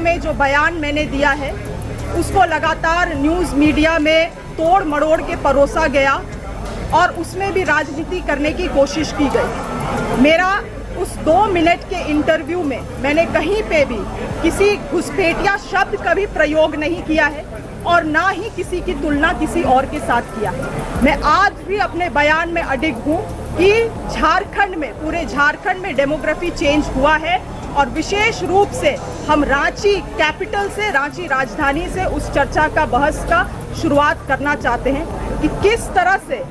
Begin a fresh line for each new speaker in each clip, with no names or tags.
में जो बयान मैंने दिया है उसको लगातार न्यूज़ मीडिया में तोड़ मरोड़ के परोसा गया और उसमें भी राजनीति करने की कोशिश की गई। मेरा उस 2 मिनट के इंटरव्यू में मैंने कहीं पे भी किसी घुसपैठिया शब्द का भी प्रयोग नहीं किया है और ना ही किसी की तुलना किसी और के साथ किया है। मैं आज भी अपने बयान में अडिग हूँ कि झारखंड में, पूरे झारखंड में डेमोग्राफी चेंज हुआ है और विशेष रूप से हम रांची कैपिटल से, रांची राजधानी से उस चर्चा का, बहस का शुरुआत करना चाहते हैं कि किस तरह से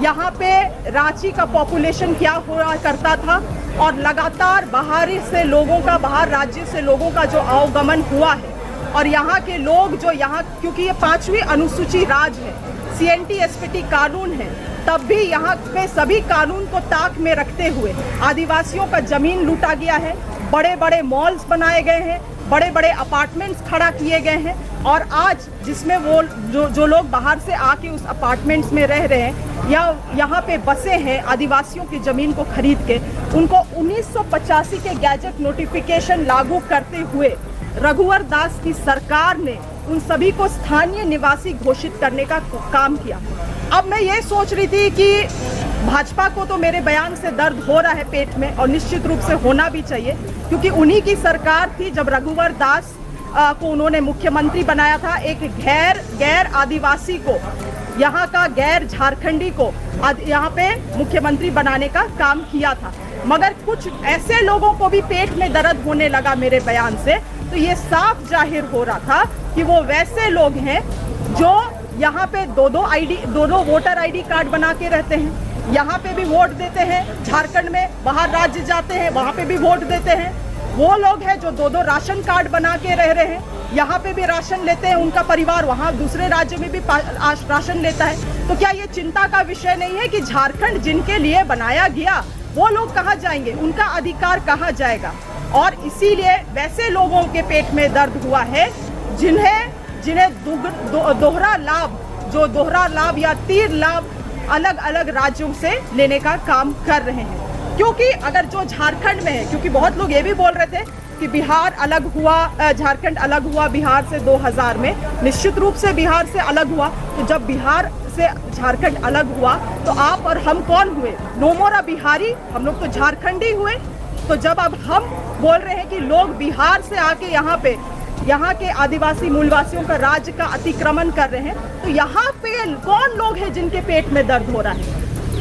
यहाँ पे रांची का पॉपुलेशन क्या हुआ करता था और लगातार बाहरी से लोगों का, बाहर राज्य से लोगों का जो आवागमन हुआ है और यहाँ के लोग जो यहाँ, क्योंकि ये 5वीं अनुसूची राज है, CNT SPT कानून है, तब भी यहाँ पे सभी कानून को ताक में रखते हुए आदिवासियों का जमीन लूटा गया है, बड़े बड़े मॉल्स बनाए गए हैं, बड़े बड़े अपार्टमेंट्स खड़ा किए गए हैं और आज जिसमें वो जो लोग बाहर से आके उस अपार्टमेंट्स में रह रहे हैं या यहाँ पे बसे हैं आदिवासियों की ज़मीन को खरीद के, उनको 1985 के गैजेट नोटिफिकेशन लागू करते हुए रघुवर दास की सरकार ने उन सभी को स्थानीय निवासी घोषित करने का काम किया। अब मैं ये सोच रही थी कि भाजपा को तो मेरे बयान से दर्द हो रहा है पेट में और निश्चित रूप से होना भी चाहिए, क्योंकि उन्हीं की सरकार थी जब रघुवर दास को उन्होंने मुख्यमंत्री बनाया था। एक गैर आदिवासी को, यहाँ का गैर झारखंडी को यहाँ पे मुख्यमंत्री बनाने का काम किया था। मगर कुछ ऐसे लोगों को भी पेट में दर्द होने लगा मेरे बयान से, तो ये साफ जाहिर हो रहा था कि वो वैसे लोग हैं जो यहाँ पे दो वोटर ID कार्ड बना के रहते हैं, यहाँ पे भी वोट देते हैं, झारखंड में बाहर राज्य जाते हैं वहाँ पे भी वोट देते हैं। वो लोग हैं जो 2 राशन कार्ड बना के रह रहे हैं, यहाँ पे भी राशन लेते हैं, उनका परिवार वहाँ दूसरे राज्य में भी राशन लेता है। तो क्या ये चिंता का विषय नहीं है कि झारखंड जिनके लिए बनाया गया वो लोग कहाँ जाएंगे, उनका अधिकार कहाँ जाएगा? और इसीलिए वैसे लोगों के पेट में दर्द हुआ है जिन्हें दोहरा लाभ या तीर लाभ अलग अलग राज्यों से लेने का काम कर रहे हैं। क्योंकि अगर जो झारखंड में है, क्योंकि बहुत लोग ये भी बोल रहे थे कि बिहार अलग हुआ, झारखंड अलग हुआ बिहार से 2000 में, निश्चित रूप से बिहार से अलग हुआ। तो जब बिहार से झारखंड अलग हुआ तो आप और हम कौन हुए? नो मोर अ बिहारी, हम लोग तो झारखंडी हुए। तो जब अब हम बोल रहे हैं कि लोग बिहार से आके यहाँ के आदिवासी मूलवासियों का राज्य का अतिक्रमण कर रहे हैं, तो यहाँ पे कौन लोग हैं जिनके पेट में दर्द हो रहा है?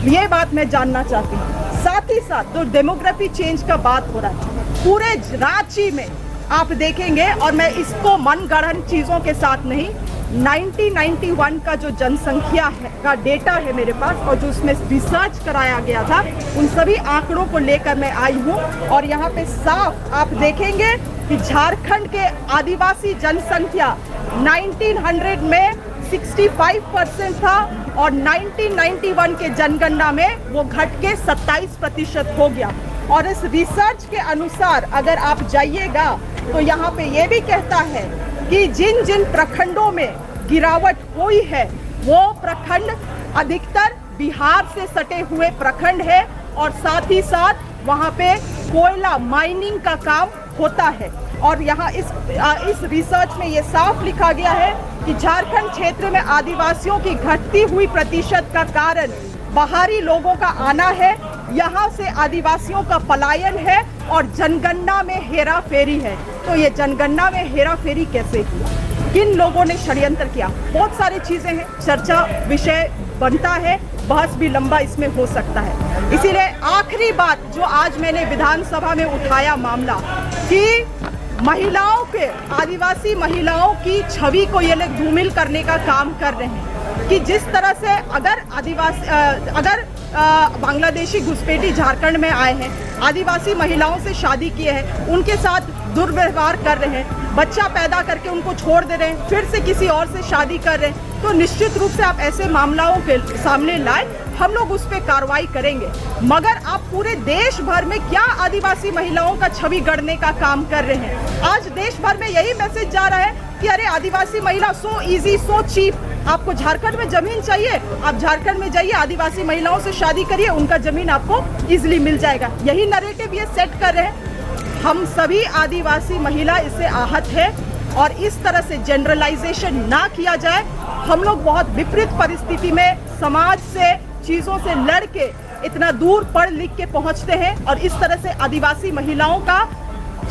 ये बात मैं जानना चाहती हूँ। साथ ही साथ तो डेमोग्राफी चेंज का बात हो रहा है पूरे रांची में, आप देखेंगे, और मैं इसको मनगढ़ंत चीज़ों के साथ नहीं, 1991 का जो जनसंख्या है का डेटा है मेरे पास और जो उसमें रिसर्च कराया गया था, उन सभी आंकड़ों को लेकर मैं आई हूँ। और यहाँ पे साफ आप देखेंगे कि झारखंड के आदिवासी जनसंख्या 1900 में 65% था और 1991 के जनगणना में वो घट के 27% हो गया। और इस रिसर्च के अनुसार अगर आप जाइएगा तो यहाँ पे ये भी कहता है कि जिन जिन प्रखंडों में गिरावट हुई है वो प्रखंड अधिकतर बिहार से सटे हुए प्रखंड है और साथ ही साथ वहाँ पे कोयला माइनिंग का काम होता है। और यहाँ इस रिसर्च में ये साफ लिखा गया है कि झारखंड क्षेत्र में आदिवासियों की घटती हुई प्रतिशत का कारण बाहरी लोगों का आना है, यहाँ से आदिवासियों का पलायन है और जनगणना में हेराफेरी है। तो ये जनगणना में हेराफेरी कैसे हुआ, किन लोगों ने षड्यंत्र किया? बहुत सारी चीजें हैं, चर्चा विषय बनता है, बहस भी लंबा इसमें हो सकता है। इसीलिए आखिरी बात जो आज मैंने विधानसभा में उठाया मामला कि महिलाओं के, आदिवासी महिलाओं की छवि को ये लोग धूमिल करने का काम कर रहे हैं कि जिस तरह से अगर बांग्लादेशी घुसपैठी झारखंड में आए हैं, आदिवासी महिलाओं से शादी किए हैं, उनके साथ दुर्व्यवहार कर रहे हैं, बच्चा पैदा करके उनको छोड़ दे रहे हैं, फिर से किसी और से शादी कर रहे हैं, तो निश्चित रूप से आप ऐसे मामलों के सामने लाए, हम लोग उस पर कार्रवाई करेंगे। मगर आप पूरे देश भर में क्या आदिवासी महिलाओं का छवि गढ़ने का काम कर रहे हैं? आज देश भर में यही मैसेज जा रहा है कि अरे आदिवासी महिला सो इजी, सो चीप, आपको झारखंड में जमीन चाहिए, आप झारखंड में जाइए, आदिवासी महिलाओं से शादी करिए, उनका जमीन आपको इजीली मिल जाएगा। यही नैरेटिव ये सेट कर रहे हैं। हम सभी आदिवासी महिला इससे आहत है और इस तरह से जनरलाइजेशन ना किया जाए। हम लोग बहुत विपरीत परिस्थिति में समाज से चीज़ों से लड़ के इतना दूर पढ़ लिख के पहुंचते हैं और इस तरह से आदिवासी महिलाओं का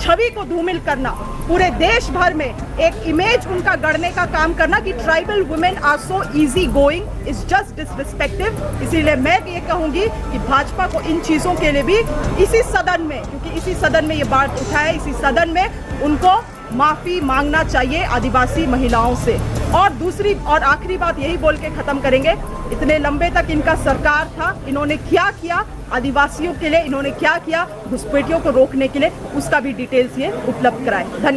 छवि को धूमिल करना, पूरे देश भर में एक इमेज उनका गढ़ने का काम करना कि tribal women are so easy going is just disrespectful. इसीलिए मैं ये कहूंगी कि भाजपा को इन चीज़ों के लिए भी इसी सदन में, क्योंकि इसी सदन में ये बात उठाए, इसी सदन में उनको माफ़ी मांगना चाहिए आदिवासी महिलाओं से। और दूसरी और आखिरी बात यही बोल के ख़त्म करेंगे, इतने लंबे तक इनका सरकार था, इन्होंने क्या किया आदिवासियों के लिए, इन्होंने क्या किया घुसपैठियों को रोकने के लिए, उसका भी डिटेल्स ये उपलब्ध कराएं। धन्यवाद।